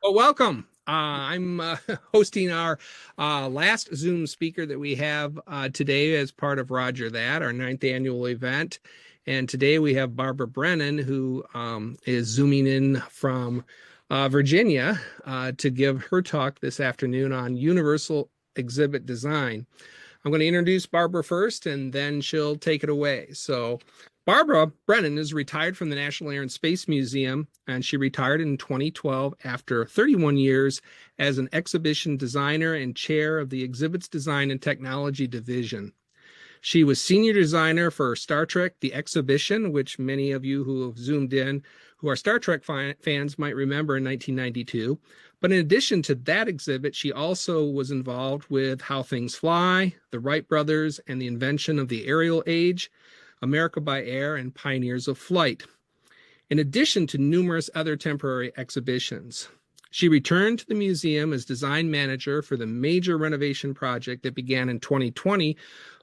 Well, welcome. I'm hosting our last Zoom speaker that we have today as part of Roger That, our ninth annual event. And today we have Barbara Brennan, who is zooming in from Virginia to give her talk this afternoon on universal exhibit design. I'm going to introduce Barbara first, and then she'll take it away. So, Barbara Brennan is retired from the National Air and Space Museum, and she retired in 2012 after 31 years as an exhibition designer and chair of the Exhibits Design and Technology Division. She was senior designer for Star Trek: The Exhibition, which many of you who have zoomed in who are Star Trek fans might remember in 1992. But in addition to that exhibit, she also was involved with How Things Fly, the Wright Brothers, and the invention of the aerial age, America by Air, and Pioneers of Flight, in addition to numerous other temporary exhibitions. She returned to the museum as design manager for the major renovation project that began in 2020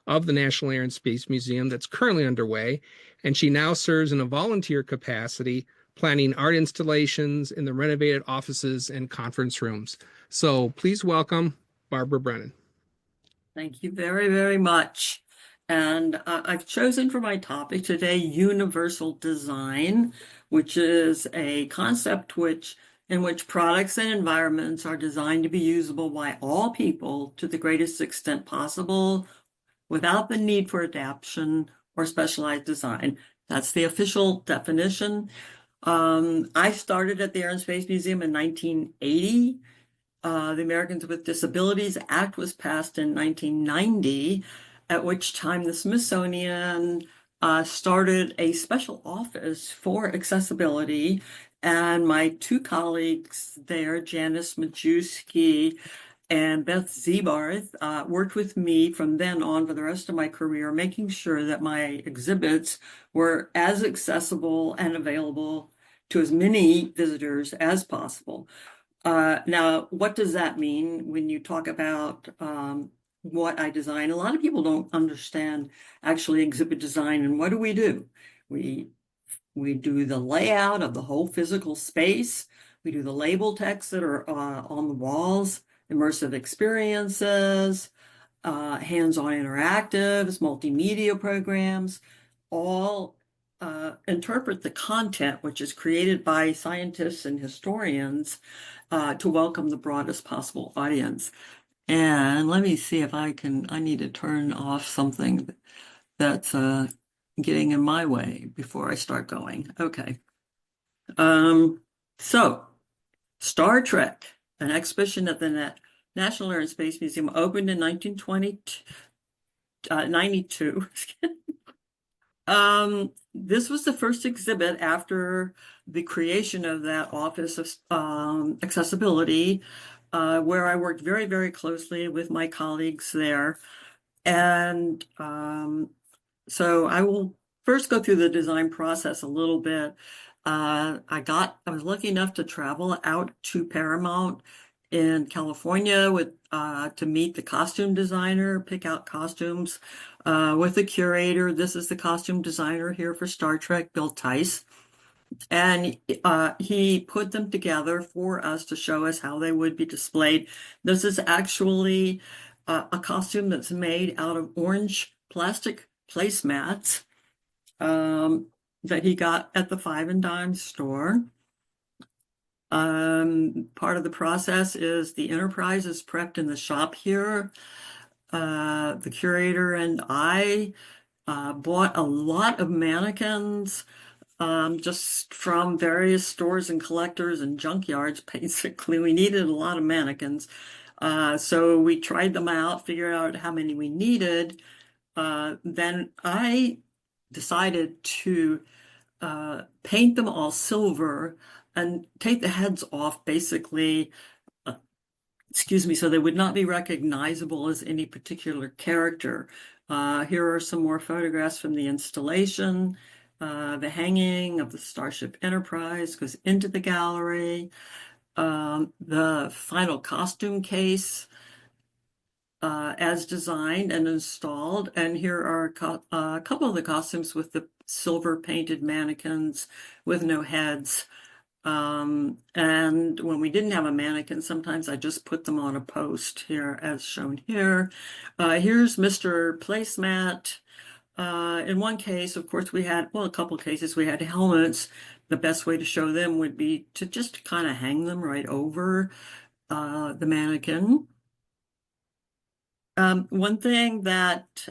of the National Air and Space Museum that's currently underway, and she now serves in a volunteer capacity planning art installations in the renovated offices and conference rooms. So please welcome Barbara Brennan. Thank you very, very much. And I've chosen for my topic today universal design, which is a concept in which products and environments are designed to be usable by all people to the greatest extent possible without the need for adaptation or specialized design. That's the official definition. I started at the Air and Space Museum in 1980. The Americans with Disabilities Act was passed in 1990, at which time the Smithsonian started a special office for accessibility. And my two colleagues there, Janice Majewski and Beth Zebarth, worked with me from then on for the rest of my career, making sure that my exhibits were as accessible and available to as many visitors as possible. Now, what does that mean when you talk about what I design? A lot of people don't understand actually exhibit design. And what do? We do the layout of the whole physical space. We do the label text that are on the walls, immersive experiences, hands-on interactives, multimedia programs, all interpret the content which is created by scientists and historians to welcome the broadest possible audience. And let me see if I need to turn off something that's getting in my way before I start going. Okay. So Star Trek, an exhibition at the National Air and Space Museum, opened in 1992. This was the first exhibit after the creation of that Office of Accessibility, where I worked very, very closely with my colleagues there. And so I will first go through the design process a little bit. I was lucky enough to travel out to Paramount in California to meet the costume designer, pick out costumes with the curator. This is the costume designer here for Star Trek, Bill Tice. And he put them together for us to show us how they would be displayed. This is actually a costume that's made out of orange plastic placemats that he got at the Five and Dime store. Part of the process is the Enterprise is prepped in the shop here. The curator and I bought a lot of mannequins just from various stores and collectors and junkyards, basically. We needed a lot of mannequins. So we tried them out, figured out how many we needed. Then I decided to paint them all silver and take the heads off, basically, so they would not be recognizable as any particular character. Here are some more photographs from the installation. The hanging of the Starship Enterprise goes into the gallery. The final costume case as designed and installed. And here are a couple of the costumes with the silver painted mannequins with no heads. And when we didn't have a mannequin, sometimes I just put them on a post here, as shown here. Here's Mr. Placemat. In one case, of course, we had, well, a couple cases, we had helmets. The best way to show them would be to just kind of hang them right over the mannequin. One thing that,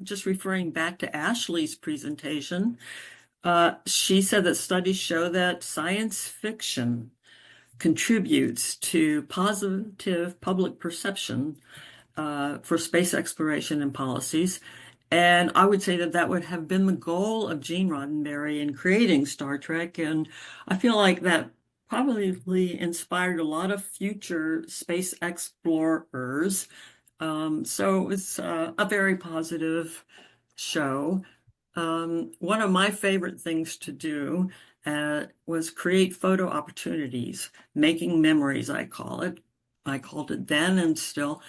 just referring back to Ashley's presentation, she said that studies show that science fiction contributes to positive public perception for space exploration and policies. And I would say that that would have been the goal of Gene Roddenberry in creating Star Trek. And I feel like that probably inspired a lot of future space explorers. So it's a very positive show. One of my favorite things to do was create photo opportunities, making memories, I call it. I called it then and still.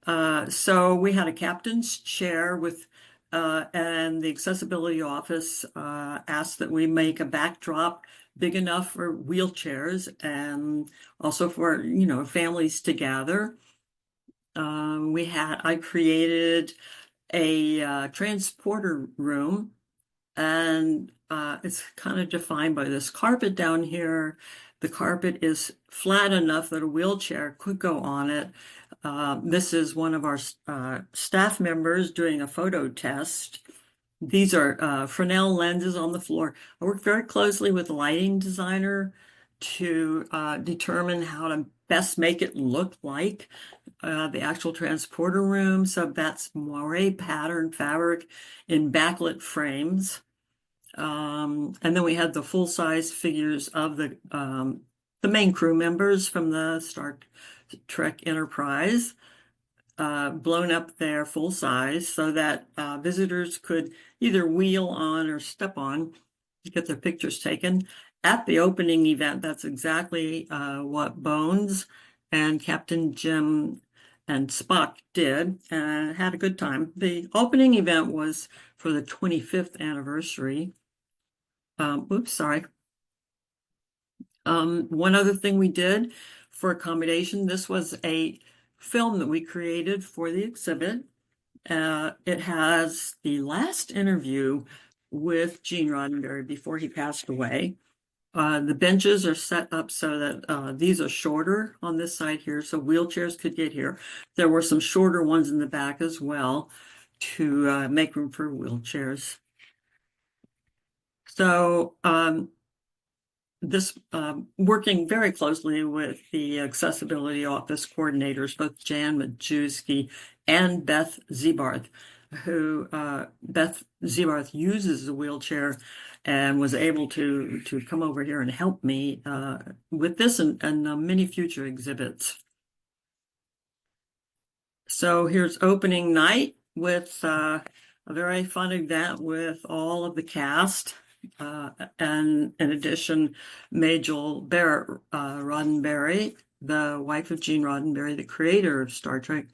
So we had a captain's chair with, and the accessibility office asked that we make a backdrop big enough for wheelchairs and also for, families to gather. I created a transporter room, and it's kind of defined by this carpet down here. The carpet is flat enough that a wheelchair could go on it. This is one of our staff members doing a photo test. These are Fresnel lenses on the floor. I worked very closely with the lighting designer to determine how to best make it look like the actual transporter room. So that's moire pattern fabric in backlit frames. And then we had the full-size figures of the main crew members from the Star Trek Enterprise, blown up there full size so that visitors could either wheel on or step on to get their pictures taken. At the opening event, that's exactly what Bones and Captain Jim and Spock did, and had a good time. The opening event was for the 25th anniversary. Oops, sorry. One other thing we did for accommodation, this was a film that we created for the exhibit. It has the last interview with Gene Roddenberry before he passed away. The benches are set up so that these are shorter on this side here, so wheelchairs could get here. There were some shorter ones in the back as well to make room for wheelchairs. So this working very closely with the accessibility office coordinators, both Jan Majewski and Beth Zebarth, who Beth Zebarth uses a wheelchair and was able to come over here and help me with this and many future exhibits. So here's opening night with a very fun event with all of the cast. And in addition, Majel Barrett Roddenberry, the wife of Gene Roddenberry, the creator of Star Trek,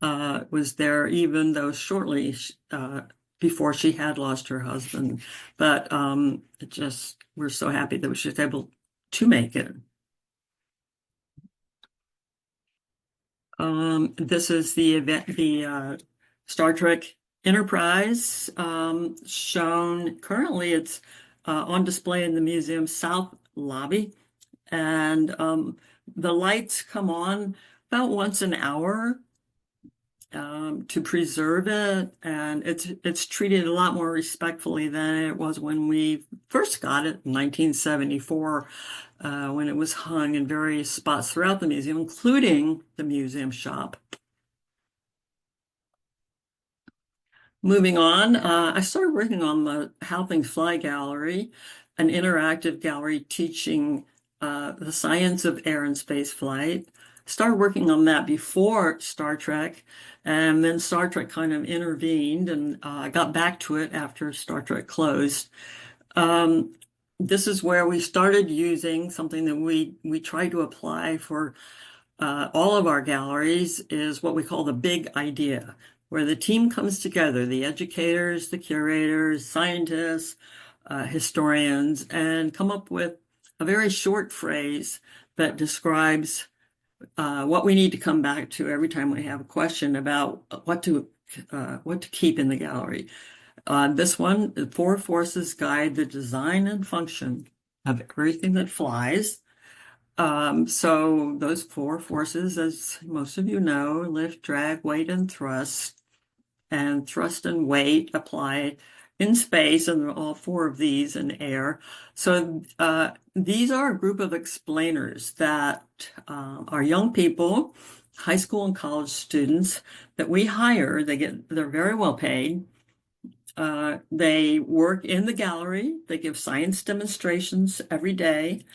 was there, even though shortly before she had lost her husband. But we're so happy that she was able to make it. This is the event, the Star Trek Enterprise, shown currently. It's on display in the museum south lobby, and the lights come on about once an hour to preserve it, and it's treated a lot more respectfully than it was when we first got it in 1974, when it was hung in various spots throughout the museum, including the museum shop. Moving on, I started working on the How Things Fly gallery, an interactive gallery teaching the science of air and space flight. Started working on that before Star Trek, and then Star Trek kind of intervened, and I got back to it after Star Trek closed. This is where we started using something that we try to apply for all of our galleries, is what we call the big idea, where the team comes together, the educators, the curators, scientists, historians, and come up with a very short phrase that describes what we need to come back to every time we have a question about what to keep in the gallery. This one, the four forces guide the design and function of everything that flies. So those four forces, as most of you know, lift, drag, weight, and thrust. And thrust and weight apply in space, and all four of these in air. So these are a group of explainers that are young people, high school and college students that we hire. They're very well paid. They work in the gallery. They give science demonstrations every day.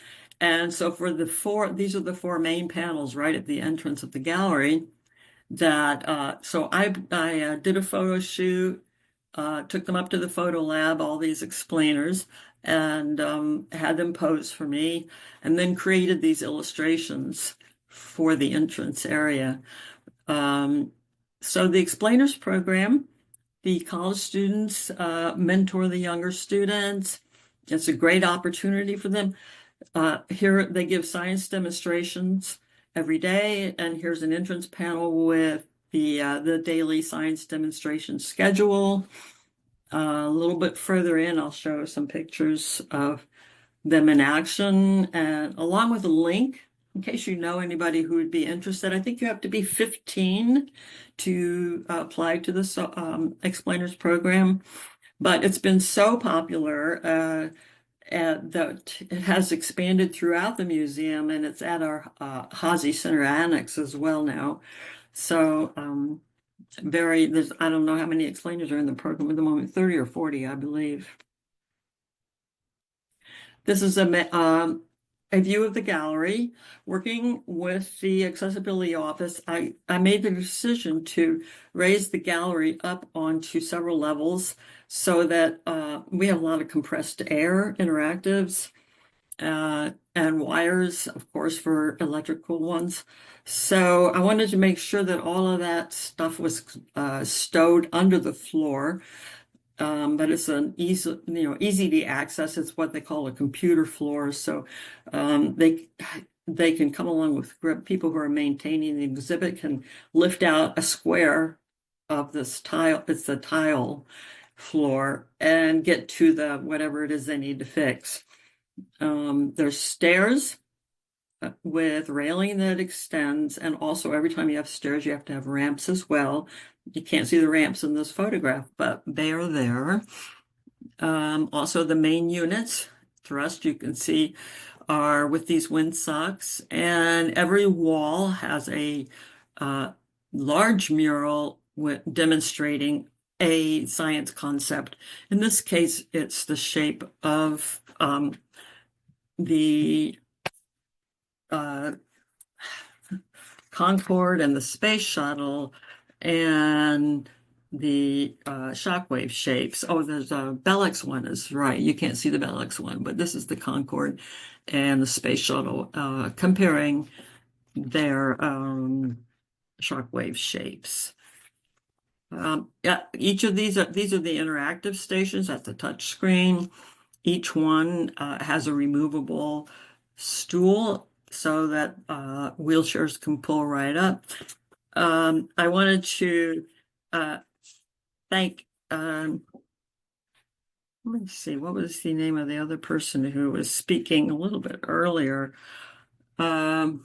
And so these are the four main panels right at the entrance of the gallery so I did a photo shoot, took them up to the photo lab, all these explainers, and had them pose for me, and then created these illustrations for the entrance area. So the explainers program, the college students mentor the younger students. It's a great opportunity for them. Here they give science demonstrations every day, and here's an entrance panel with the daily science demonstration schedule. A little bit further in, I'll show some pictures of them in action, and along with a link in case you know anybody who would be interested. I think you have to be 15 to apply to this explainers program, but it's been so popular that it has expanded throughout the museum, and it's at our Hazy Center Annex as well now. So I don't know how many explainers are in the program at the moment, 30 or 40, I believe. This is a view of the gallery. Working with the accessibility office, I made the decision to raise the gallery up onto several levels so that we have a lot of compressed air interactives and wires, of course, for electrical ones. So I wanted to make sure that all of that stuff was stowed under the floor. But it's an easy to access. It's what they call a computer floor. So they can come along with people who are maintaining the exhibit can lift out a square of this tile. It's a tile floor and get to the whatever it is they need to fix. There's stairs with railing that extends, and also every time you have stairs, you have to have ramps as well. You can't see the ramps in this photograph, but they are there. Also, the main units, thrust, you can see, are with these windsocks, and every wall has a large mural demonstrating a science concept. In this case, it's the shape of the Concorde and the space shuttle and the shockwave shapes. Oh, there's a Bellix one is right. You can't see the Bellix one, but this is the Concorde and the space shuttle comparing their shockwave shapes. Yeah, each of these are the interactive stations at the touch screen. Each one has a removable stool so that wheelchairs can pull right up. I wanted to thank, let me see, what was the name of the other person who was speaking a little bit earlier? Oh,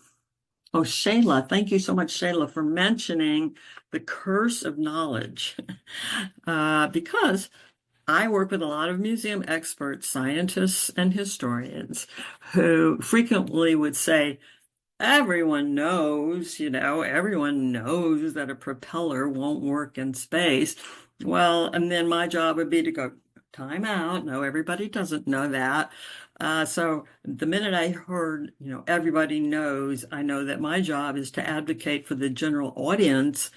Shayla. Thank you so much, Shayla, for mentioning the curse of knowledge. Because I work with a lot of museum experts, scientists, and historians who frequently would say, everyone knows that a propeller won't work in space. Well, and then my job would be to go, time out. No, everybody doesn't know that. So the minute I heard, everybody knows, I know that my job is to advocate for the general audience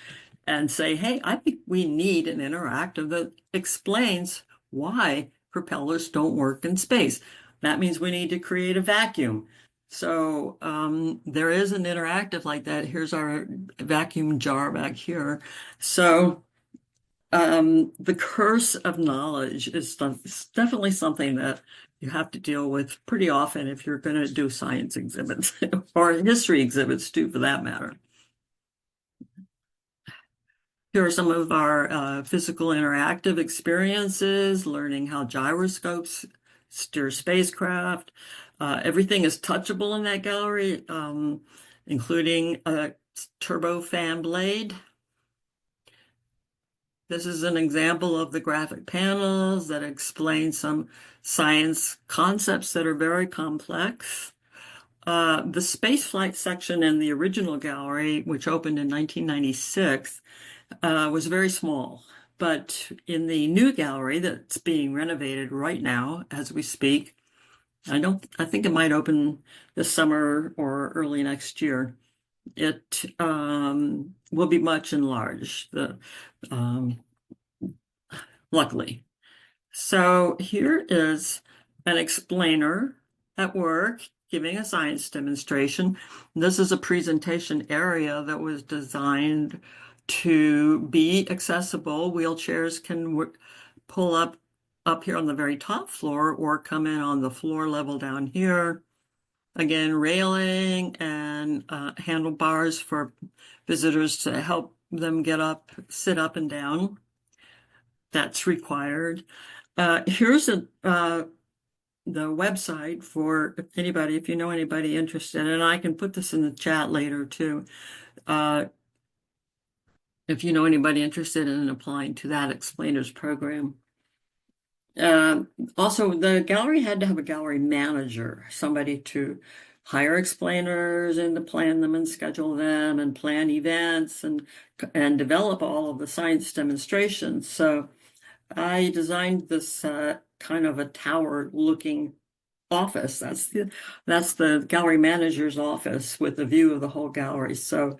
and say, hey, I think we need an interactive that explains why propellers don't work in space. That means we need to create a vacuum. So there is an interactive like that. Here's our vacuum jar back here. So the curse of knowledge is definitely something that you have to deal with pretty often if you're going to do science exhibits or history exhibits too, for that matter. Here are some of our physical interactive experiences, learning how gyroscopes steer spacecraft. Everything is touchable in that gallery, including a turbofan blade. This is an example of the graphic panels that explain some science concepts that are very complex. The spaceflight section in the original gallery, which opened in 1996, was very small. But in the new gallery that's being renovated right now as we speak, I think it might open this summer or early next year. It will be much enlarged, luckily. So here is an explainer at work giving a science demonstration. This is a presentation area that was designed to be accessible. Wheelchairs can pull up here on the very top floor or come in on the floor level down here. Again, railing and handlebars for visitors to help them get up, sit up and down. That's required. Here's the website for anybody, if you know anybody interested, and I can put this in the chat later too. If you know anybody interested in applying to that explainers program. Also, the gallery had to have a gallery manager, somebody to hire explainers and to plan them and schedule them and plan events and develop all of the science demonstrations. So I designed this kind of a tower-looking office. That's the gallery manager's office with a view of the whole gallery. So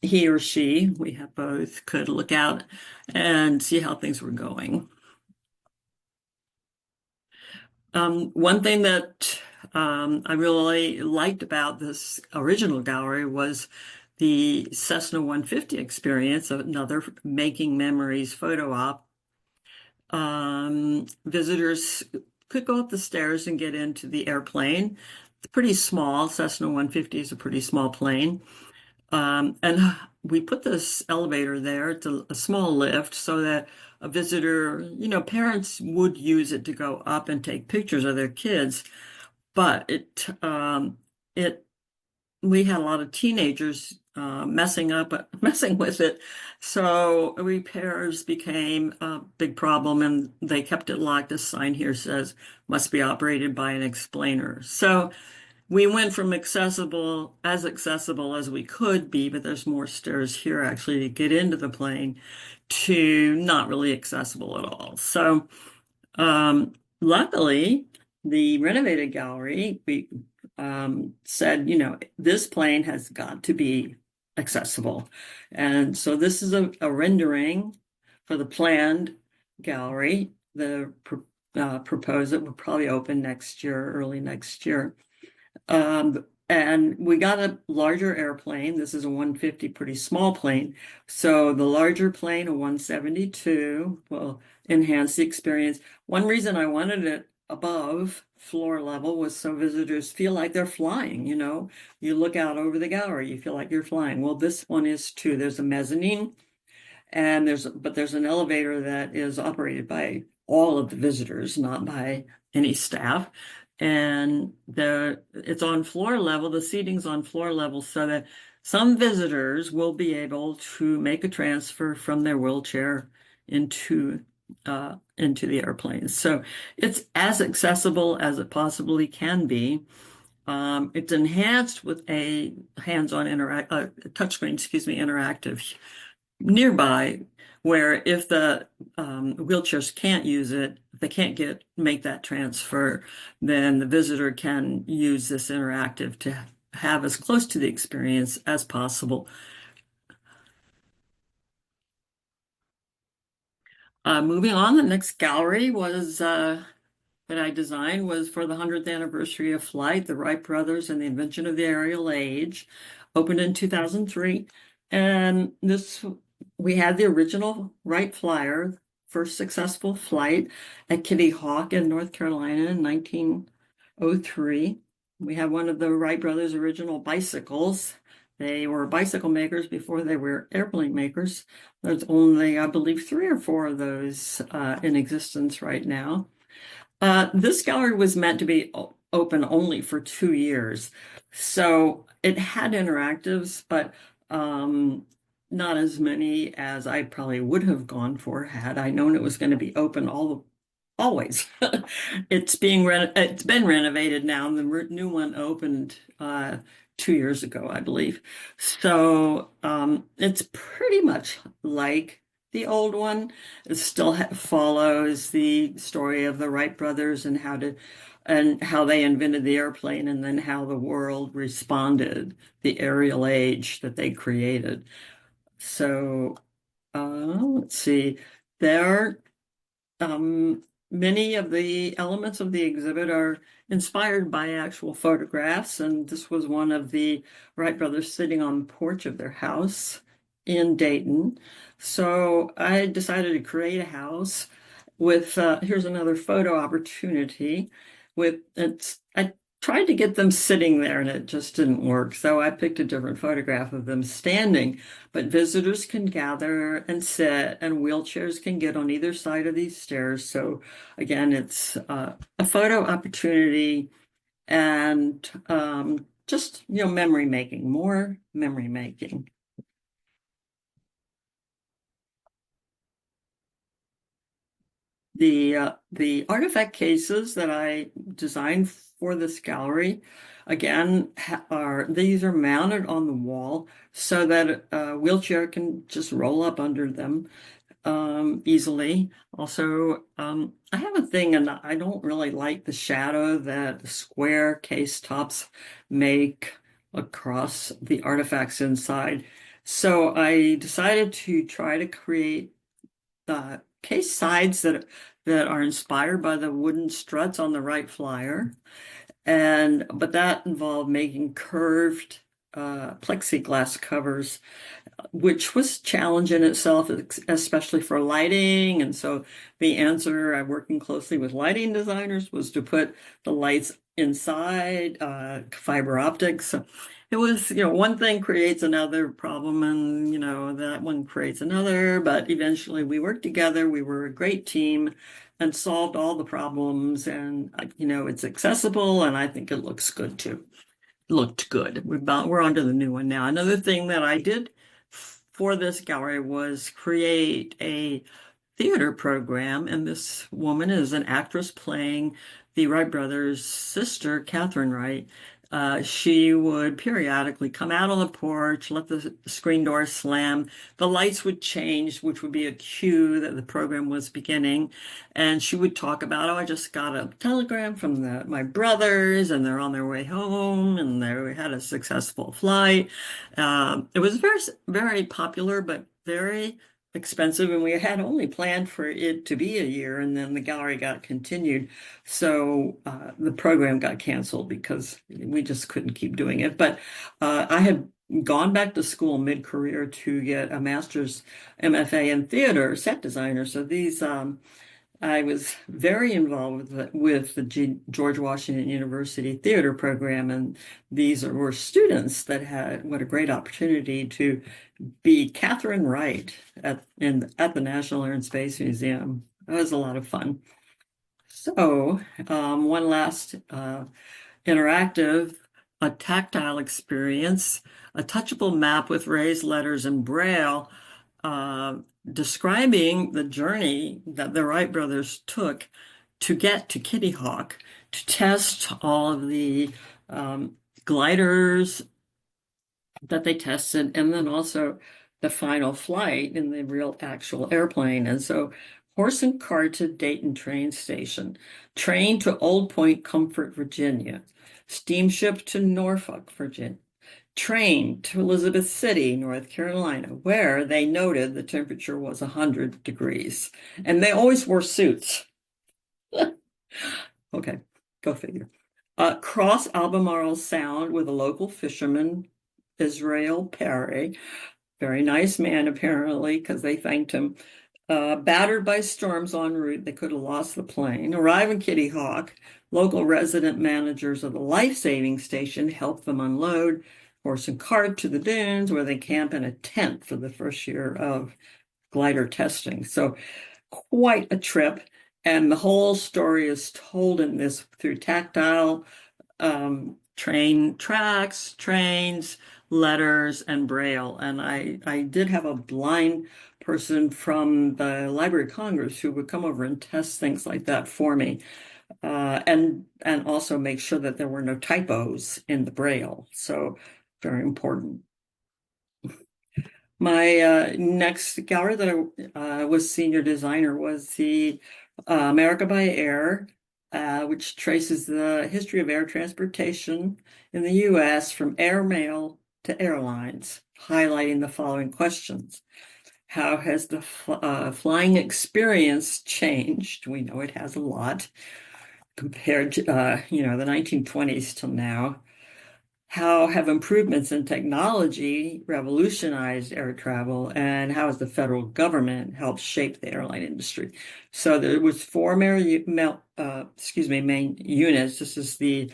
he or she, we have both, could look out and see how things were going. One thing that I really liked about this original gallery was the Cessna 150 experience, another Making Memories photo op. Visitors could go up the stairs and get into the airplane. It's pretty small. Cessna 150 is a pretty small plane. And we put this elevator there. It's a small lift so that a visitor, parents would use it to go up and take pictures of their kids. But we had a lot of teenagers messing with it. So repairs became a big problem and they kept it locked. This sign here says must be operated by an explainer. So we went from accessible as we could be, but there's more stairs here actually to get into the plane, to not really accessible at all. So luckily, the renovated gallery, we said, this plane has got to be accessible. And so this is a rendering for the planned gallery. The proposed it will probably open next year, early next year. And we got a larger airplane. This is a 150, pretty small plane. So the larger plane, a 172, will enhance the experience. One reason I wanted it above floor level was so visitors feel like they're flying. You look out over the gallery, you feel like you're flying. Well, this one is too. There's a mezzanine, and there's an elevator that is operated by all of the visitors, not by any staff. And it's on floor level, the seating's on floor level, so that some visitors will be able to make a transfer from their wheelchair into the airplane. So it's as accessible as it possibly can be. It's enhanced with a hands-on touchscreen, interactive nearby, where if the wheelchairs can't use it, if they can't make that transfer, then the visitor can use this interactive to have as close to the experience as possible. Moving on, the next gallery was that I designed was for the 100th anniversary of flight, the Wright brothers and the invention of the aerial age, opened in 2003. And we had the original Wright flyer first successful flight at Kitty Hawk in North Carolina in 1903. We have one of the Wright brothers' original bicycles. They were bicycle makers before they were airplane makers. There's only, I believe, 3 or 4 of those in existence right now. This gallery was meant to be open only for 2 years. So it had interactives, but not as many as I probably would have gone for had I known it was going to be open always. It's been renovated now, and the new one opened 2 years ago, I believe. So it's pretty much like the old one. It still follows the story of the Wright brothers and how they invented the airplane and then how the world responded, the aerial age that they created. So let's see. There Many of the elements of the exhibit are inspired by actual photographs, and this was one of the Wright brothers sitting on the porch of their house in Dayton. So I decided to create a house with, here's another photo opportunity I tried to get them sitting there and it just didn't work. So I picked a different photograph of them standing, but visitors can gather and sit and wheelchairs can get on either side of these stairs. So again, it's a photo opportunity and just, memory making, more memory making. The artifact cases that I designed for this gallery, again, these are mounted on the wall so that a wheelchair can just roll up under them easily. Also, I have a thing, and I don't really like the shadow that the square case tops make across the artifacts inside. So I decided to try to create case sides that are inspired by the wooden struts on the Wright Flyer, but that involved making curved plexiglass covers, which was a challenge in itself, especially for lighting. And so the answer, working closely with lighting designers, was to put the lights inside fiber optics. So it was, one thing creates another problem, and that one creates another. But eventually, we worked together. We were a great team, and solved all the problems. And it's accessible, and I think it looks good too. Looked good. We're on to the new one now. Another thing that I did for this gallery was create a theater program, and this woman is an actress playing the Wright brothers' sister, Catherine Wright. She would periodically come out on the porch, let the screen door slam. The lights would change, which would be a cue that the program was beginning. And she would talk about, I just got a telegram from my brothers, and they're on their way home, and they had a successful flight. It was very, very popular, but very expensive, and we had only planned for it to be a year, and then the gallery got continued. So the program got canceled because we just couldn't keep doing it. But I had gone back to school mid-career to get a master's MFA in theater, set designer. So I was very involved with the George Washington University theater program, and these were students that had what a great opportunity to be Catherine Wright at the National Air and Space Museum. That was a lot of fun. So one last interactive, a tactile experience, a touchable map with raised letters in Braille, describing the journey that the Wright brothers took to get to Kitty Hawk to test all of the gliders that they tested, and then also the final flight in the real actual airplane. And so horse and cart to Dayton train station, train to Old Point Comfort, Virginia, steamship to Norfolk, Virginia, train to Elizabeth City, North Carolina, where they noted the temperature was 100 degrees. And they always wore suits. Okay, go figure. Cross Albemarle Sound with a local fisherman, Israel Perry. Very nice man, apparently, because they thanked him. Battered by storms en route, they could have lost the plane. Arrive in Kitty Hawk. Local resident managers of the life-saving station help them unload horse and cart to the dunes, where they camp in a tent for the first year of glider testing. So quite a trip. And the whole story is told in this through tactile train tracks, trains, letters, and braille. And I did have a blind person from the Library of Congress who would come over and test things like that for me, and also make sure that there were no typos in the braille. So very important. My next gallery that I was senior designer was the America by Air, which traces the history of air transportation in the U.S. from airmail to airlines, highlighting the following questions. How has the flying experience changed? We know it has a lot compared to, the 1920s till now. How have improvements in technology revolutionized air travel, and how has the federal government helped shape the airline industry? So there was four main units. This is the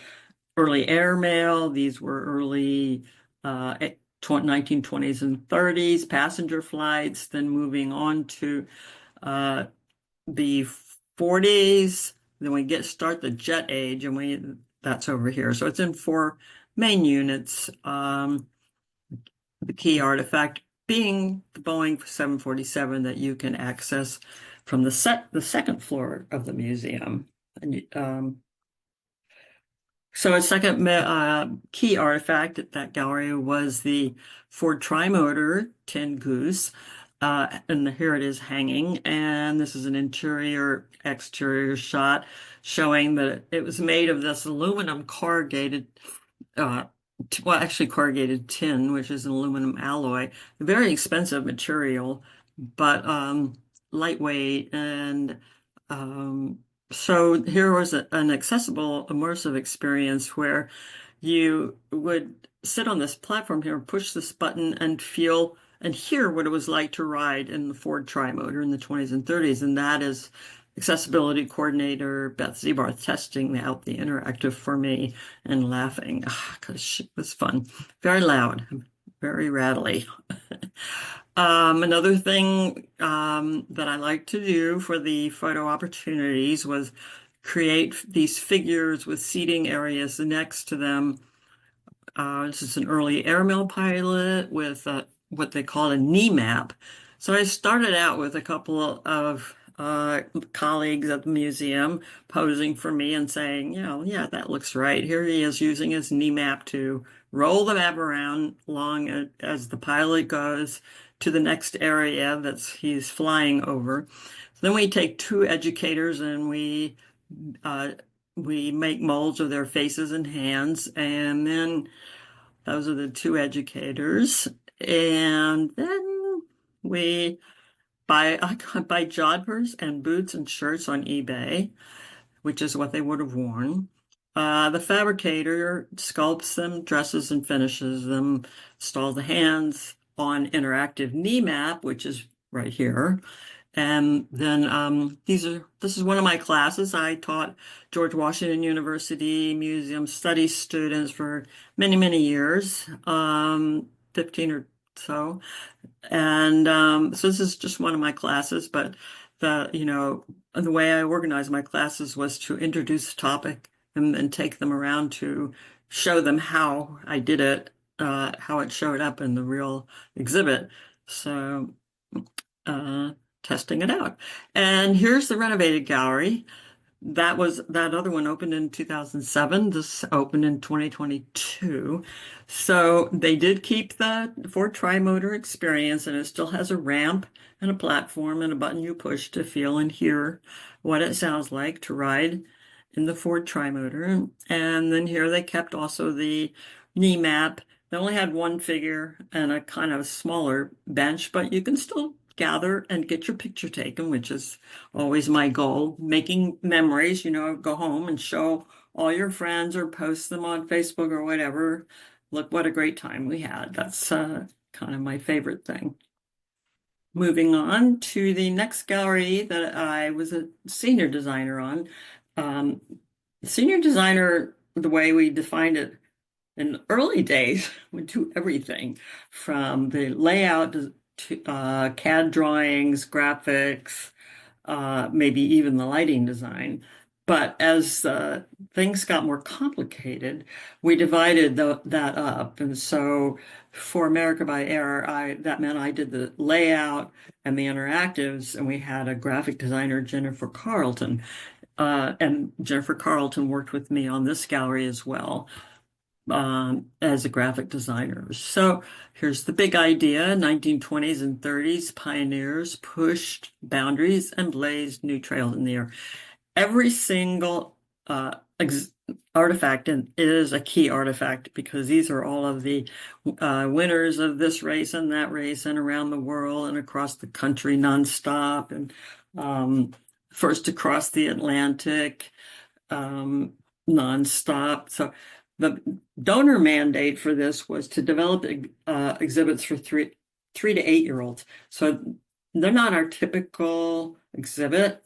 early airmail. These were early 1920s and 30s passenger flights. Then moving on to the 40s. Then we start the jet age, and that's over here. So it's in four main units. The key artifact being the Boeing 747 that you can access from the second floor of the museum. And, so a second key artifact at that gallery was the Ford Trimotor Tin Goose. And here it is hanging. And this is an interior exterior shot showing that it was made of this aluminum corrugated corrugated tin, which is an aluminum alloy, a very expensive material, but lightweight. And so here was an accessible, immersive experience where you would sit on this platform here, push this button, and feel and hear what it was like to ride in the Ford Trimotor in the 20s and 30s. And that is accessibility coordinator Beth Zebarth testing out the interactive for me and laughing because it was fun. Very loud, very rattly. Another thing that I like to do for the photo opportunities was create these figures with seating areas next to them. This is an early airmail pilot with what they call a knee map. So I started out with a couple of colleagues at the museum posing for me and saying, yeah, that looks right. Here he is using his knee map to roll the map around along as the pilot goes to the next area that he's flying over. So then we take two educators and we make molds of their faces and hands, and then those are the two educators. And then I buy jodhpurs and boots and shirts on eBay, which is what they would have worn. The fabricator sculpts them, dresses and finishes them, installs the hands on interactive knee map, which is right here. And then this is one of my classes. I taught George Washington University Museum Studies students for many, many years, 15 or so. And so this is just one of my classes, but the way I organized my classes was to introduce a topic and take them around to show them how I did it, how it showed up in the real exhibit. So testing it out. And here's the renovated gallery. That other one opened in 2007. This opened in 2022. So they did keep the Ford Trimotor experience, and it still has a ramp and a platform and a button you push to feel and hear what it sounds like to ride in the Ford Trimotor. And then here they kept also the knee map. They only had one figure and a kind of smaller bench, but you can still gather and get your picture taken, which is always my goal. Making memories, go home and show all your friends or post them on Facebook or whatever. Look what a great time we had. That's kind of my favorite thing. moving on to the next gallery that I was a senior designer on. Um, Senior designer, the way we defined it in the early days, would do everything from the layout to CAD drawings, graphics, maybe even the lighting design. But as things got more complicated, we divided that up. And so for America by Air, that meant I did the layout and the interactives, and we had a graphic designer, Jennifer Carlton. And Jennifer Carlton worked with me on this gallery as well, as a graphic designer. So here's the big idea. 1920s and 30s pioneers pushed boundaries and blazed new trails in the air. Every single artifact is a key artifact because these are all of the winners of this race and that race and around the world and across the country nonstop, and first across the Atlantic, nonstop. So the donor mandate for this was to develop exhibits for 3 to 8 year olds. So they're not our typical exhibit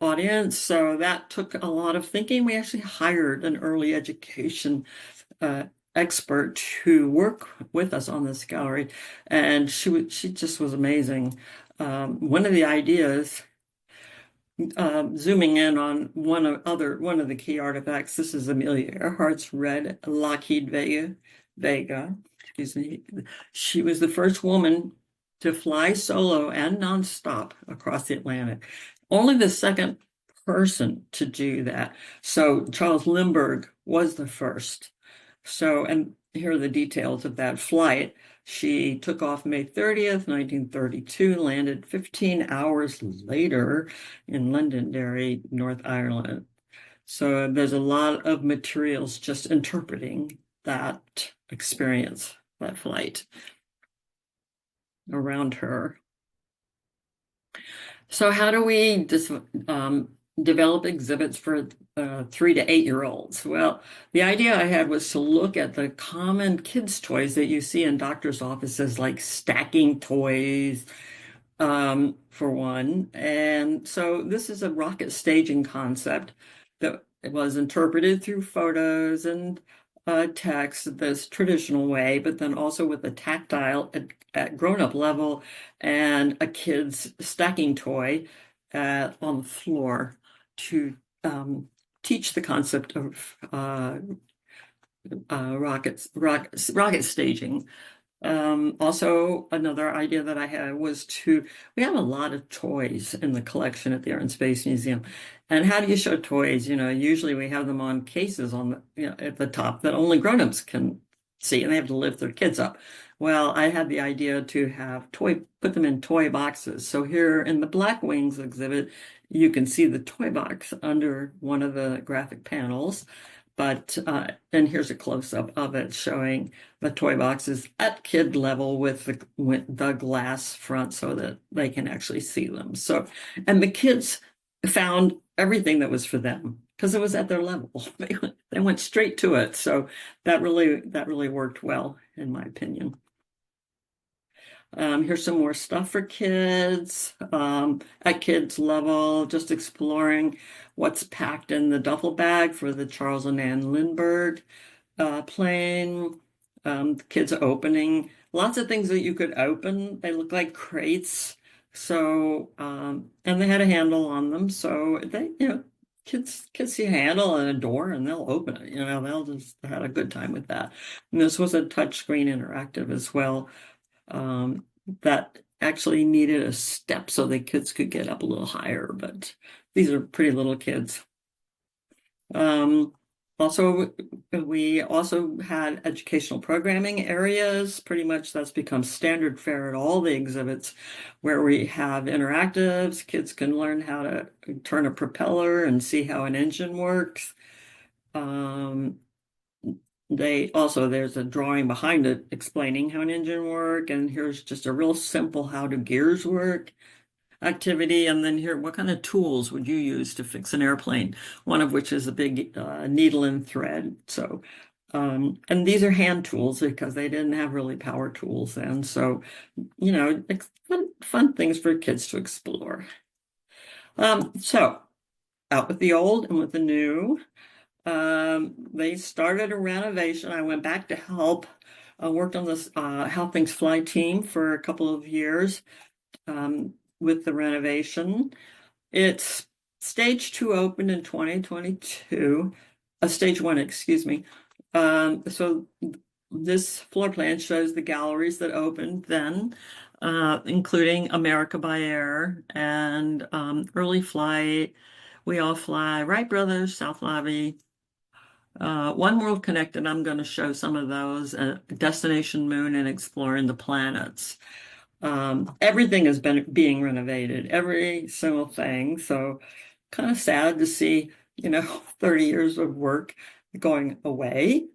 audience. So that took a lot of thinking. We actually hired an early education expert to work with us on this gallery, and she just was amazing. One of the ideas, zooming in on one of the key artifacts. This is Amelia Earhart's red Lockheed Vega. Excuse me. She was the first woman to fly solo and nonstop across the Atlantic. Only the second person to do that. So Charles Lindbergh was the first. So, and here are the details of that flight. She took off May 30th, 1932, landed 15 hours later in Londonderry, North Ireland. So there's a lot of materials just interpreting that experience, that flight around her. So how do we develop exhibits for 3 to 8 year olds? Well, the idea I had was to look at the common kids' toys that you see in doctors' offices, like stacking toys, for one. And so this is a rocket staging concept that was interpreted through photos and text this traditional way, but then also with a tactile at grown-up level and a kid's stacking toy on the floor to teach the concept of rocket staging. Also, another idea that I had was we have a lot of toys in the collection at the Air and Space Museum. And how do you show toys? Usually we have them on cases at the top that only grown-ups can see, and they have to lift their kids up. Well, I had the idea to put them in toy boxes. So here in the Black Wings exhibit, you can see the toy box under one of the graphic panels. But and here's a close-up of it showing the toy boxes at kid level with the glass front so that they can actually see them. So, and the kids found everything that was for them because it was at their level. They went straight to it. So that really worked well, in my opinion. Here's some more stuff for kids, at kids level, just exploring what's packed in the duffel bag for the Charles and Ann Lindbergh plane. Kids opening lots of things that you could open. They look like crates. So, and they had a handle on them. So kids see a handle and a door and they'll open it. They'll just had a good time with that. And this was a touchscreen interactive as well. That actually needed a step so the kids could get up a little higher, but these are pretty little kids. Also, we also had educational programming areas. Pretty much that's become standard fare at all the exhibits where we have interactives. Kids can learn how to turn a propeller and see how an engine works. There's a drawing behind it explaining how an engine works, and here's just a real simple how do gears work activity. And then here, what kind of tools would you use to fix an airplane? One of which is a big needle and thread. So And these are hand tools because they didn't have really power tools then. So, fun things for kids to explore. So out with the old and with the new. They started a renovation. I went back to help. I worked on this How Things Fly team for a couple of years with the renovation. It's stage two opened in 2022, stage one, excuse me. So this floor plan shows the galleries that opened then, including America by Air and Early Flight, We All Fly, Wright Brothers, South Lobby, One World Connected. I'm going to show some of those, Destination Moon and Exploring the Planets. Everything has been being renovated, every single thing. So kind of sad to see, 30 years of work going away,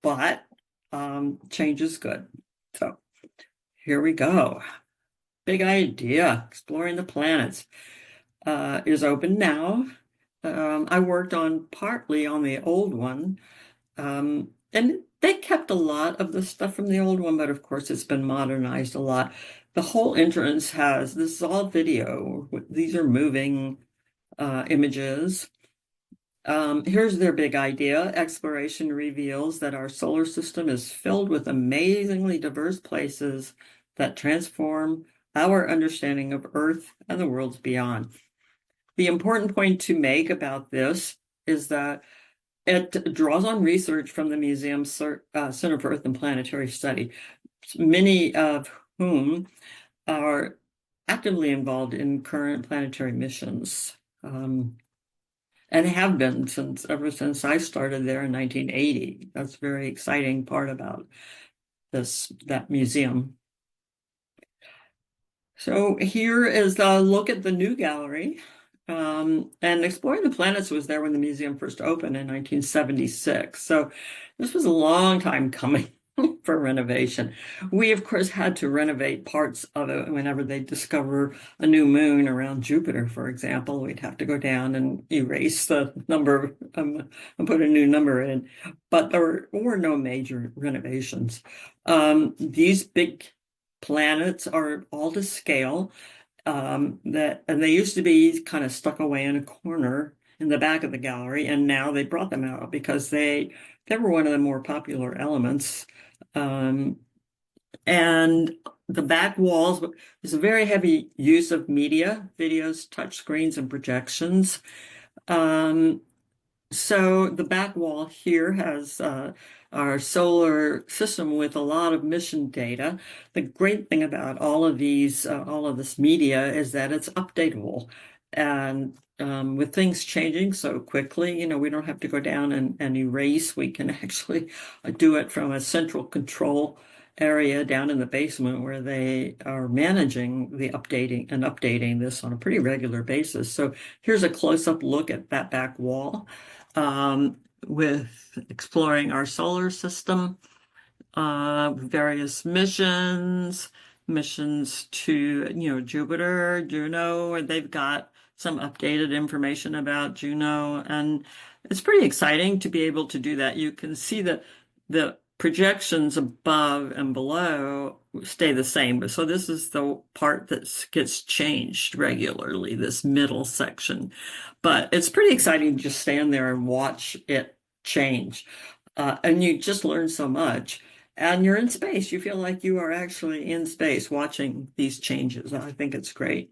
but change is good. So here we go. Big idea, exploring the planets, is open now. I worked on partly on the old one, and they kept a lot of the stuff from the old one, but of course it's been modernized a lot. The whole entrance this is all video. These are moving images. Here's their big idea. Exploration reveals that our solar system is filled with amazingly diverse places that transform our understanding of Earth and the worlds beyond. The important point to make about this is that it draws on research from the museum's Center for Earth and Planetary Study, many of whom are actively involved in current planetary missions, and have been ever since I started there in 1980. That's a very exciting part about that museum. So here is a look at the new gallery. And Exploring the Planets was there when the museum first opened in 1976. So this was a long time coming for renovation. We, of course, had to renovate parts of it whenever they discover a new moon around Jupiter, for example. We'd have to go down and erase the number and put a new number in. But there were no major renovations. These big planets are all to scale. And they used to be kind of stuck away in a corner in the back of the gallery, and now they brought them out because they were one of the more popular elements. And the back walls, there's a very heavy use of media, videos, touch screens, and projections. So the back wall here has our solar system with a lot of mission data. The great thing about all of this media is that it's updatable. And with things changing so quickly, we don't have to go down and erase. We can actually do it from a central control area down in the basement where they are managing the updating this on a pretty regular basis. So here's a close-up look at that back wall. With exploring our solar system, various missions to, Jupiter, Juno, and they've got some updated information about Juno. And it's pretty exciting to be able to do that. You can see that the projections above and below stay the same. So this is the part that gets changed regularly, this middle section. But it's pretty exciting to just stand there and watch it change. And you just learn so much. And you're in space. You feel like you are actually in space watching these changes. I think it's great.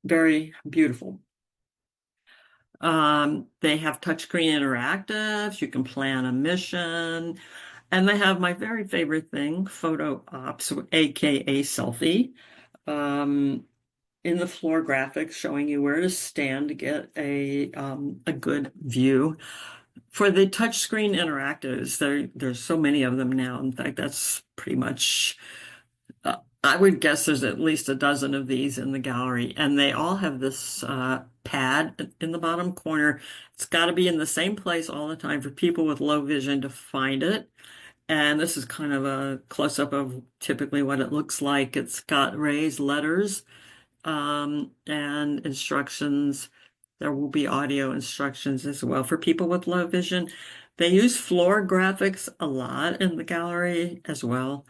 Very beautiful. They have touchscreen interactives. You can plan a mission. And they have my very favorite thing, photo ops, aka selfie, in the floor graphics showing you where to stand to get a good view. For the touchscreen interactives, there's so many of them now. In fact, that's pretty much, I would guess there's at least a dozen of these in the gallery, and they all have this pad in the bottom corner. It's got to be in the same place all the time for people with low vision to find it. And this is kind of a close-up of typically what it looks like. It's got raised letters and instructions. There will be audio instructions as well for people with low vision. They use floor graphics a lot in the gallery as well.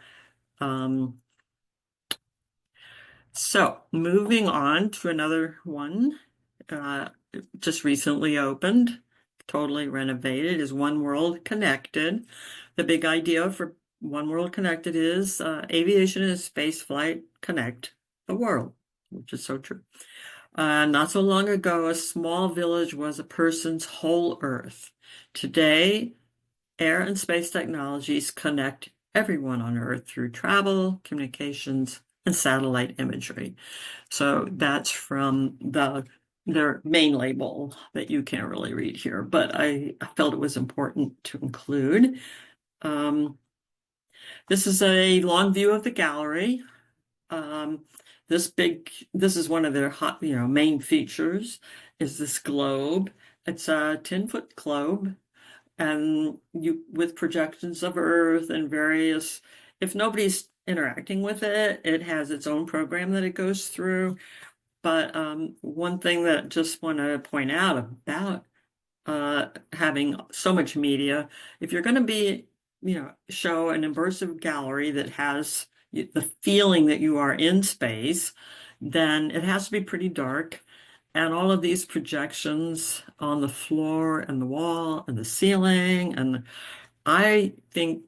Um, so moving on to another one, uh, just recently opened, totally renovated, is One World Connected. The big idea for One World Connected is aviation and space flight connect the world, which is so true. Not so long ago, a small village was a person's whole Earth. Today, air and space technologies connect everyone on Earth through travel, communications, and satellite imagery. So that's from their main label that you can't really read here, but I felt it was important to include. Um, this is a long view of the gallery. Um, this is one of their hot, main features is this globe. It's a 10-foot globe, and you with projections of Earth and various, if nobody's interacting with it, it has its own program that it goes through. But one thing that I just want to point out about having so much media, if you're going to be, show an immersive gallery that has the feeling that you are in space, then it has to be pretty dark. And all of these projections on the floor and the wall and the ceiling, and I think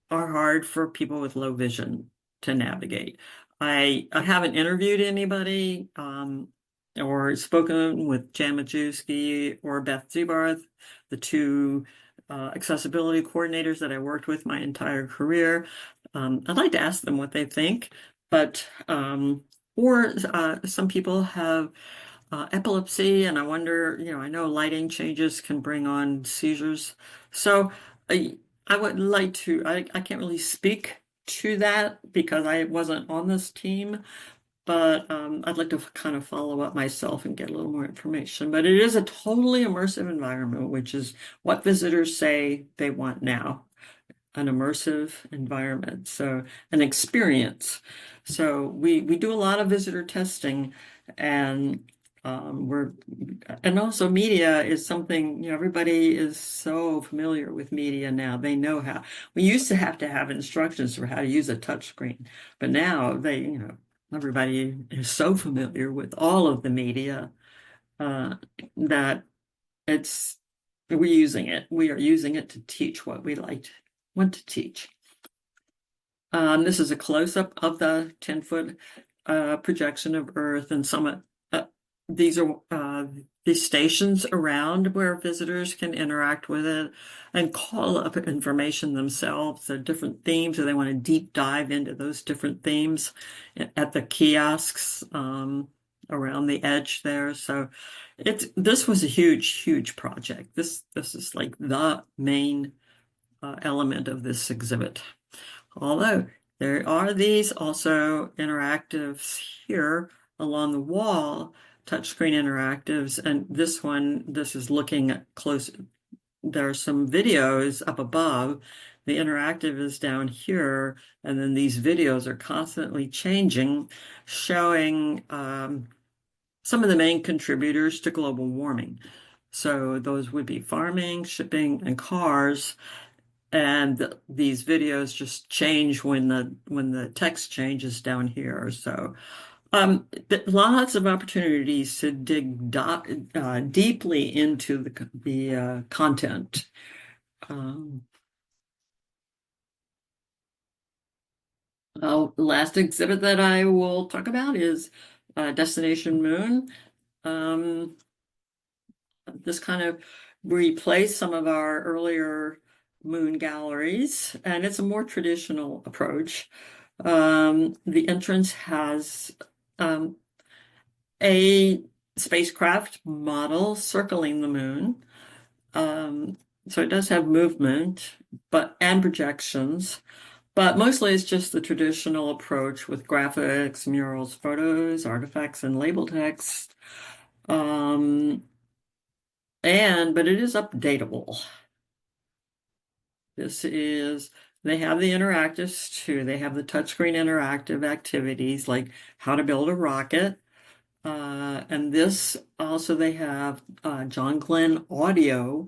are hard for people with low vision to navigate. I haven't interviewed anybody or spoken with Jan Majewski or Beth Zubarth, the two accessibility coordinators that I worked with my entire career. I'd like to ask them what they think, but or some people have epilepsy, and I wonder, I know lighting changes can bring on seizures. So I would like to, I can't really speak to that because I wasn't on this team, but I'd like to kind of follow up myself and get a little more information. But it is a totally immersive environment, which is what visitors say they want now, an immersive environment, so an experience. So we do a lot of visitor testing, and and also media is something, everybody is so familiar with media now. They know how. We used to have instructions for how to use a touch screen, but now everybody is so familiar with all of the media that it's we're using it. We are using it to teach what we want to teach. This is a close-up of the 10-foot projection of Earth, and some these are these stations around where visitors can interact with it and call up information themselves. There are different themes, or they want to deep dive into those different themes at the kiosks around the edge there. So this was a huge project. This is like the main element of this exhibit. Although there are these also interactives here along the wall, touchscreen interactives, and this is looking at close. There are some videos up above. The interactive is down here, and then these videos are constantly changing, showing some of the main contributors to global warming. So those would be farming, shipping, and cars. And these videos just change when the text changes down here. So lots of opportunities to dig deeply into the content. Last exhibit that I will talk about is Destination Moon. This kind of replaced some of our earlier moon galleries, and it's a more traditional approach. The entrance has a spacecraft model circling the moon. So it does have movement, and projections, but mostly it's just the traditional approach with graphics, murals, photos, artifacts, and label text. But it is updatable. They have the interactives too. They have the touchscreen interactive activities like how to build a rocket. And this also, they have John Glenn audio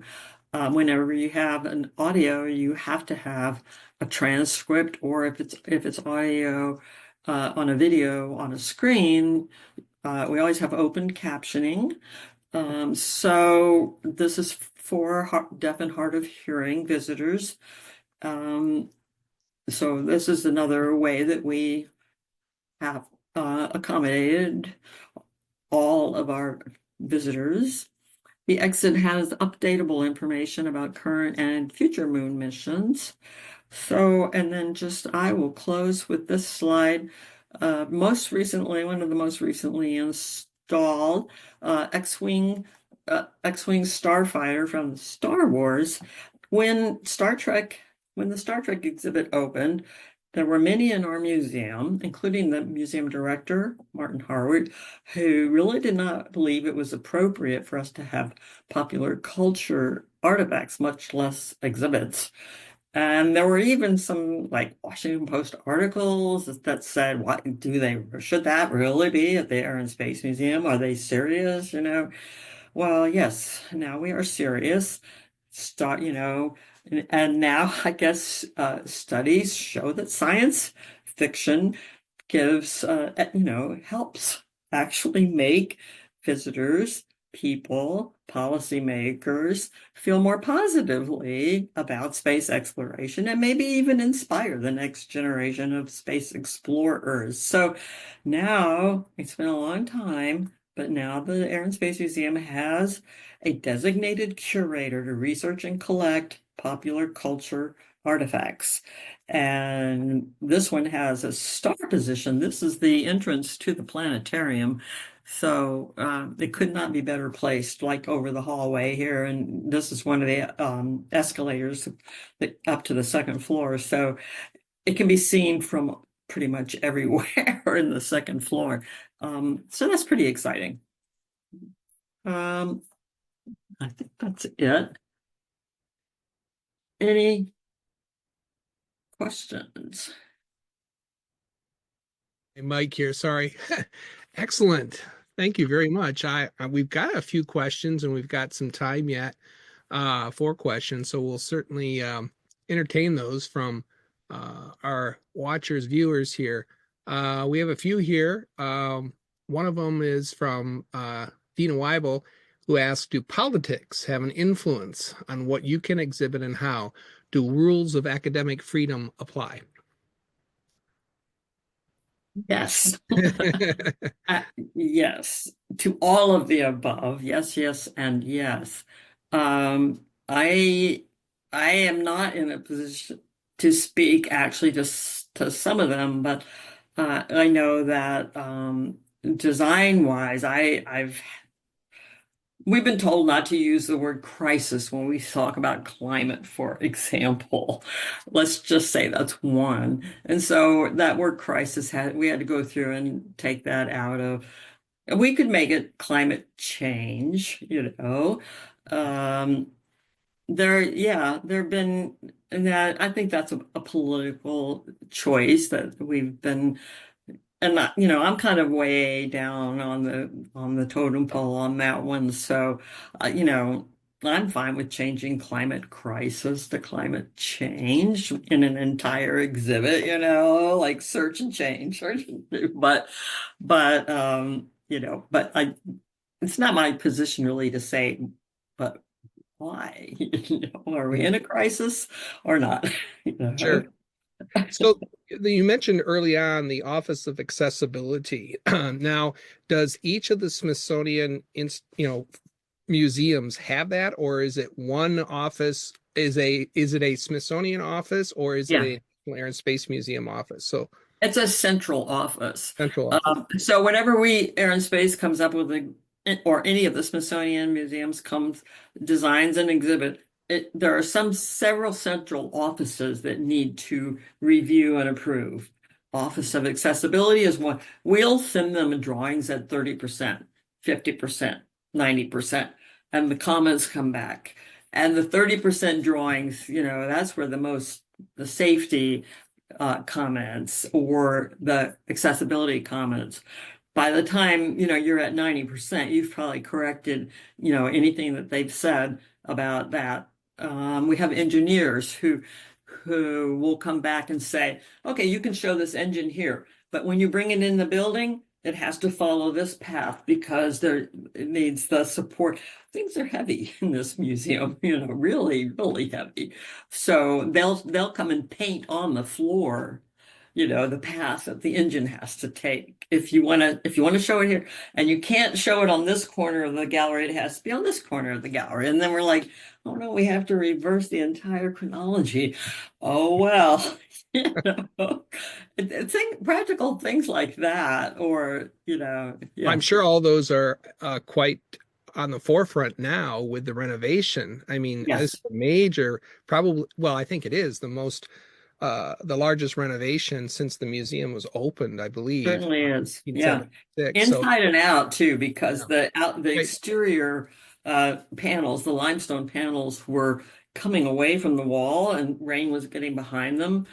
whenever you have an audio, you have to have a transcript, or if it's audio on a video on a screen, we always have open captioning. So this is for deaf and hard of hearing visitors. So this is another way that we have accommodated all of our visitors. The exit has updatable information about current and future moon missions. So, and then I will close with this slide. Most recently, one of the most recently installed X-Wing starfighter from Star Wars. When the Star Trek exhibit opened, there were many in our museum, including the museum director, Martin Harwood, who really did not believe it was appropriate for us to have popular culture artifacts, much less exhibits. And there were even some like Washington Post articles that said, should that really be at the Air and Space Museum? Are they serious? Well, yes, now we are serious. And now I guess studies show that science fiction helps actually make visitors, people, policymakers feel more positively about space exploration and maybe even inspire the next generation of space explorers. So now it's been a long time, but now the Air and Space Museum has a designated curator to research and collect popular culture artifacts. And this one has a star position. This is the entrance to the planetarium. So it could not be better placed, like over the hallway here. And this is one of the escalators up to the second floor. So it can be seen from pretty much everywhere in the second floor. So that's pretty exciting. I think that's it. Any questions? Hey, Mike here. Sorry. Excellent. Thank you very much. We've got a few questions and we've got some time yet for questions, so we'll certainly entertain those from our watchers, viewers here. We have a few here. One of them is from Dina Weibel, who asks, do politics have an influence on what you can exhibit and how? Do rules of academic freedom apply? Yes. Yes, to all of the above. Yes, yes, and yes. Um, I I am not in a position to speak actually to some of them, but I know that design wise, we've been told not to use the word crisis when we talk about climate, for example. Let's just say that's one. And so that word crisis we had to go through and take that out of, and we could make it climate change, Um, there have been, and that I think that's a political choice that we've been, and I'm kind of way down on the totem pole on that one. So, I'm fine with changing climate crisis to climate change in an entire exhibit, like search and change, but it's not my position really to say, but why? Are we in a crisis or not? Sure. So you mentioned early on the Office of Accessibility. Now, does each of the Smithsonian, museums have that, or is it one office? Is it a Smithsonian office, or is it Yeah. a National Air and Space Museum office? So It's a central office. central office. So whenever Air and Space comes up with or any of the Smithsonian museums designs an exhibit, there are several central offices that need to review and approve. Office of Accessibility is one. We'll send them drawings at 30%, 50%, 90%, and the comments come back. And the 30% drawings, that's where the safety comments or the accessibility comments. By the time, you're at 90%, you've probably corrected, anything that they've said about that we have engineers who will come back and say, okay, you can show this engine here, but when you bring it in the building, it has to follow this path because it needs the support. Things are heavy in this museum, really, really heavy. So they'll come and paint on the floor, the path that the engine has to take. If you want to show it here, and you can't show it on this corner of the gallery, it has to be on this corner of the gallery. And then we're like, oh no, we have to reverse the entire chronology. Oh well, practical things like that, or I'm yeah, sure all those are quite on the forefront now with the renovation. I mean, this is yes, a major, probably, well, I think it is the largest renovation since the museum was opened, I believe, certainly is. Yeah, 1976. So, inside and out too, yeah. because the Right. exterior panels, the limestone panels, were coming away from the wall, and rain was getting behind them.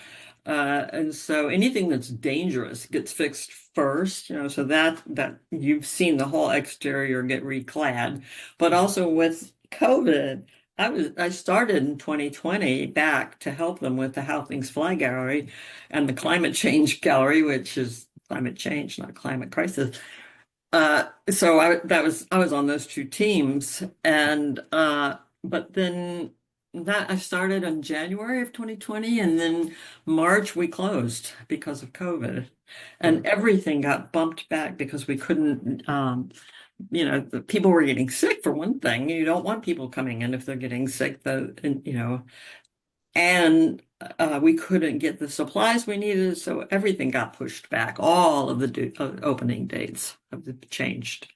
And so anything that's dangerous gets fixed first, so that you've seen the whole exterior get reclad. But also with COVID, I started in 2020 back to help them with the How Things Fly Gallery and the Climate Change Gallery, which is climate change, not climate crisis. So I was on those two teams, and but then that I started in January of 2020, and then March we closed because of COVID, Mhm. and everything got bumped back because we couldn't. The people were getting sick for one thing. You don't want people coming in if they're getting sick. And we couldn't get the supplies we needed, so everything got pushed back. All of the opening dates have changed.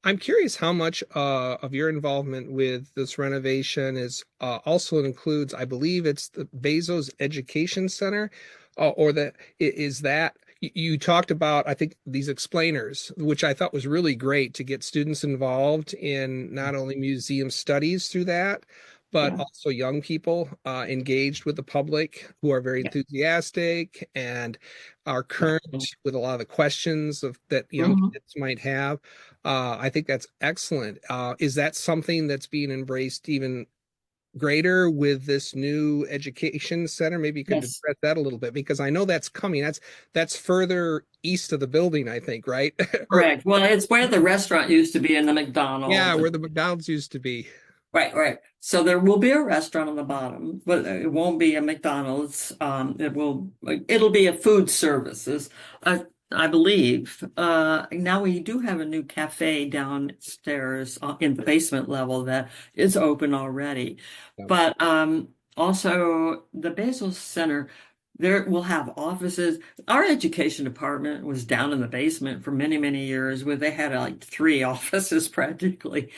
I'm curious how much of your involvement with this renovation is also includes, I believe it's the Bezos Education Center, or is that you talked about, I think, these explainers, which I thought was really great to get students involved in not only museum studies through that, but Yeah, also young people engaged with the public who are very yeah, enthusiastic and are yeah. current with a lot of the questions that young Mhm. kids might have. I think that's excellent. Is that something that's being embraced even greater with this new education center? Maybe you could Yes, address that a little bit because I know that's coming. That's further east of the building, I think, right? Or correct. Well, it's where the restaurant used to be in the yeah, McDonald's. where the McDonald's used to be. Right, right. So there will be a restaurant on the bottom, but it won't be a McDonald's. It'll be a food services, I believe. Now we do have a new cafe downstairs in the basement level that is open already. Yeah. But also the Basel Center, there will have offices. Our education department was down in the basement for many, many years, where they had like three offices practically,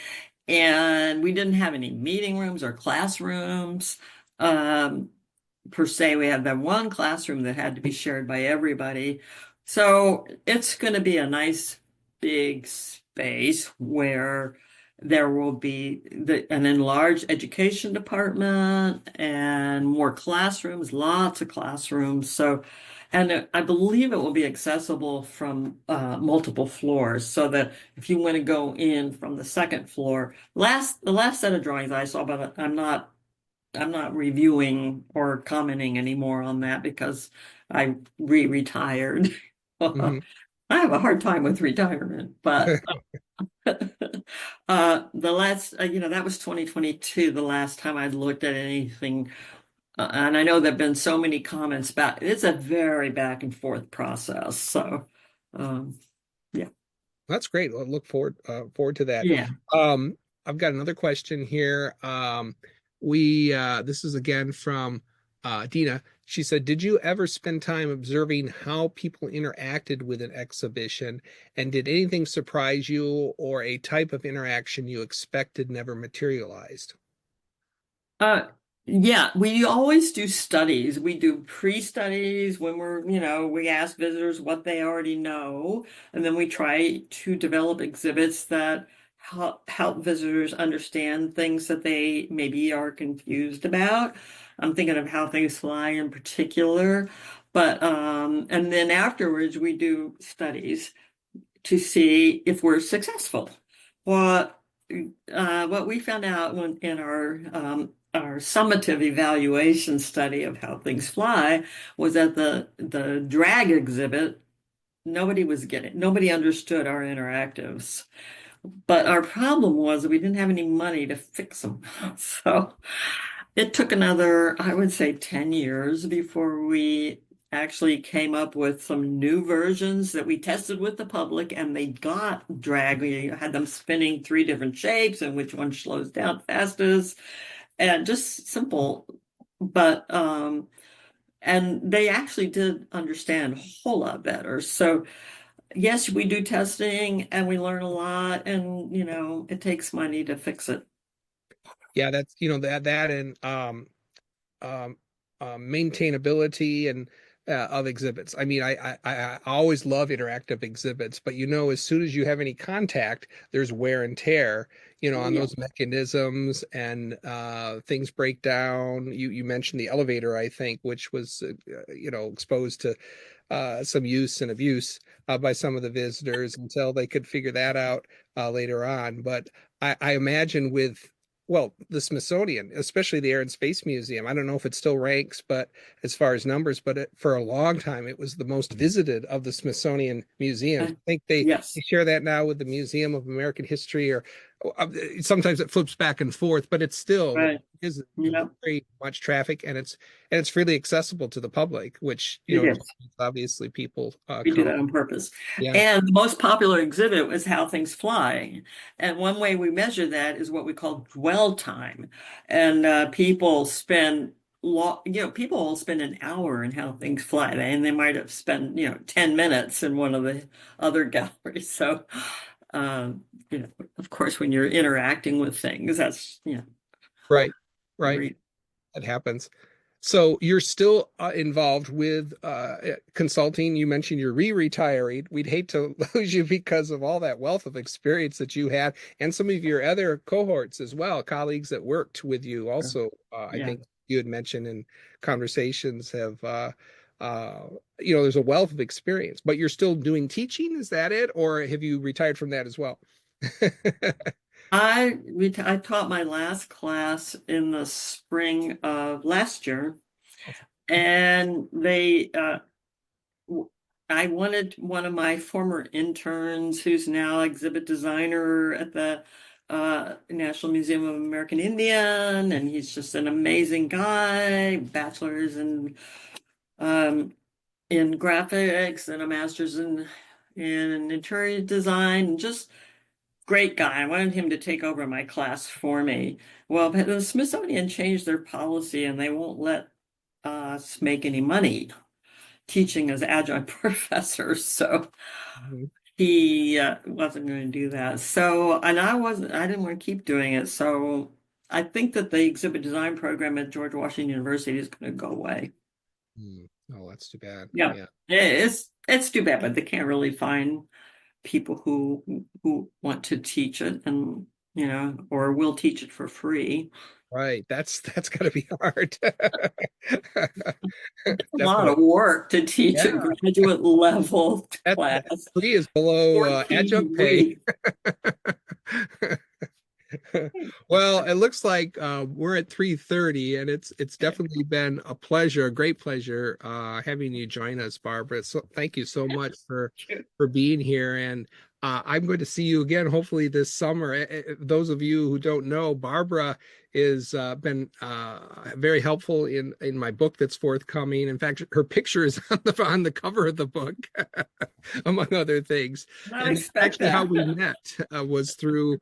and we didn't have any meeting rooms or classrooms um, per se. We had that one classroom that had to be shared by everybody. So it's going to be a nice big space where there will be an enlarged education department and more classrooms, lots of classrooms. So, and I believe it will be accessible from multiple floors, so that if you want to go in from the second floor, the last set of drawings I saw, but I'm not reviewing or commenting anymore on that because I retired. Mhm. I have a hard time with retirement, but that was 2022, the last time I'd looked at anything. And I know there've been so many comments about it's a very back and forth process. So, um, yeah, That's great. I look forward to that. yeah. Um, I've got another question here. We this is again from Dina. She said, "Did you ever spend time observing how people interacted with an exhibition, and did anything surprise you, or a type of interaction you expected never materialized?" Uh, yeah, we always do studies. We do pre-studies when we ask visitors what they already know, and then we try to develop exhibits that help visitors understand things that they maybe are confused about. I'm thinking of How Things Fly in particular, but and then afterwards we do studies to see if we're successful. What what we found out in our our summative evaluation study of how things fly was at the drag exhibit. Nobody understood our interactives. But our problem was we didn't have any money to fix them. So it took another, I would say, 10 years before we actually came up with some new versions that we tested with the public, and they got drag. We had them spinning three different shapes and which one slows down fastest, and just simple. But and they actually did understand a whole lot better. So yes, we do testing and we learn a lot, and it takes money to fix it. Yeah, that's that and um, maintainability and of exhibits. I mean, I always love interactive exhibits, but as soon as you have any contact, there's wear and tear, Oh, on yeah. those mechanisms, and things break down. You mentioned the elevator, I think, which was exposed to some use and abuse by some of the visitors until they could figure that out later on. But I imagine with the Smithsonian, especially the Air and Space Museum, I don't know if it still ranks, but as far as numbers, but for a long time, it was the most visited of the Smithsonian museums. Uh, I think they yes. share that now with the Museum of American History, or sometimes it flips back and forth, but it's still Right. is Yep. very much traffic, and it's freely accessible to the public, which It is. obviously people We do come. that on purpose. Yeah, And the most popular exhibit was How Things Fly. And one way we measure that is what we call dwell time. And people will spend an hour in How Things Fly, and they might have spent, 10 minutes in one of the other galleries. So, of course, when you're interacting with things, that's, right, right. every, That happens. So you're still involved with consulting. You mentioned you're re-retiring. We'd hate to lose you because of all that wealth of experience that you had, and some of your other cohorts as well, colleagues that worked with you. Also, I yeah. think you had mentioned in conversations have, there's a wealth of experience. But you're still doing teaching. Is that it, or have you retired from that as well? I taught my last class in the spring of last year, and I wanted one of my former interns, who's now exhibit designer at the National Museum of American Indian, and he's just an amazing guy, bachelor's um, in graphics and a master's in interior design, just great guy. I wanted him to take over my class for me. Well, but the Smithsonian changed their policy and they won't let us make any money teaching as adjunct professors. So Mhm. he wasn't going to do that. And I didn't want to keep doing it. So I think that the exhibit design program at George Washington University is going to go away. Oh, that's too bad. Yeah, Yeah. it's too bad, but they can't really find people who want to teach it, and or will teach it for free. Right. That's gotta be hard. It's a lot Definitely. of work to teach Yeah. a graduate level That class, free is below 14 adjunct pay. weeks. Well, it looks like we're at 3:30, and it's definitely been a pleasure, a great pleasure having you join us, Barbara. So thank you so much for being here. And I'm going to see you again hopefully this summer. Those of you who don't know, Barbara is been very helpful in my book that's forthcoming. In fact, her picture is on the cover of the book, among other things. Not And that's expect actually how that. we met, was through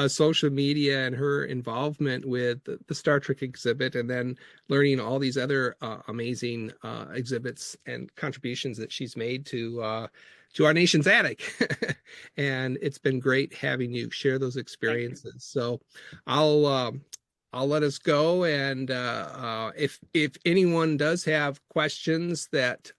social media and her involvement with the Star Trek exhibit, and then learning all these other amazing exhibits and contributions that she's made to our nation's attic. And it's been great having you share those Thank you. experiences. So I'll I'll let us go, and if anyone does have questions that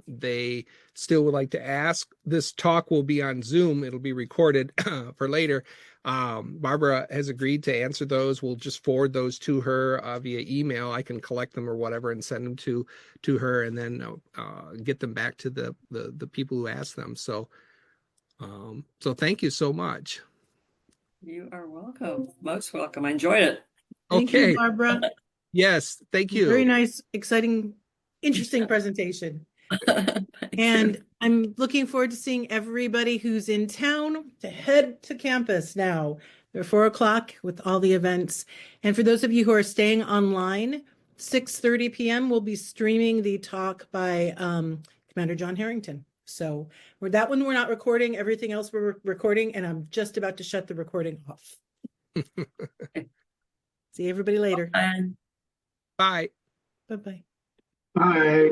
they still would like to ask, this talk will be on Zoom. It'll be recorded for later. Barbara has agreed to answer those. We'll just forward those to her via email. I can collect them or whatever and send them to her, and then get them back to the people who asked them. So thank you so much. You are welcome. Most welcome. I enjoyed it. Thank you, Okay. Barbara. Yes, thank Very you. nice, exciting, interesting presentation. Thank And you. I'm looking forward to seeing everybody who's in town to head to campus now. They're 4 o'clock with all the events. And for those of you who are staying online, 6:30 p.m. we'll be streaming the talk by Commander John Harrington. So that one we're not recording, everything else we're recording, and I'm just about to shut the recording off. See everybody later. And Bye. Bye-bye. Bye.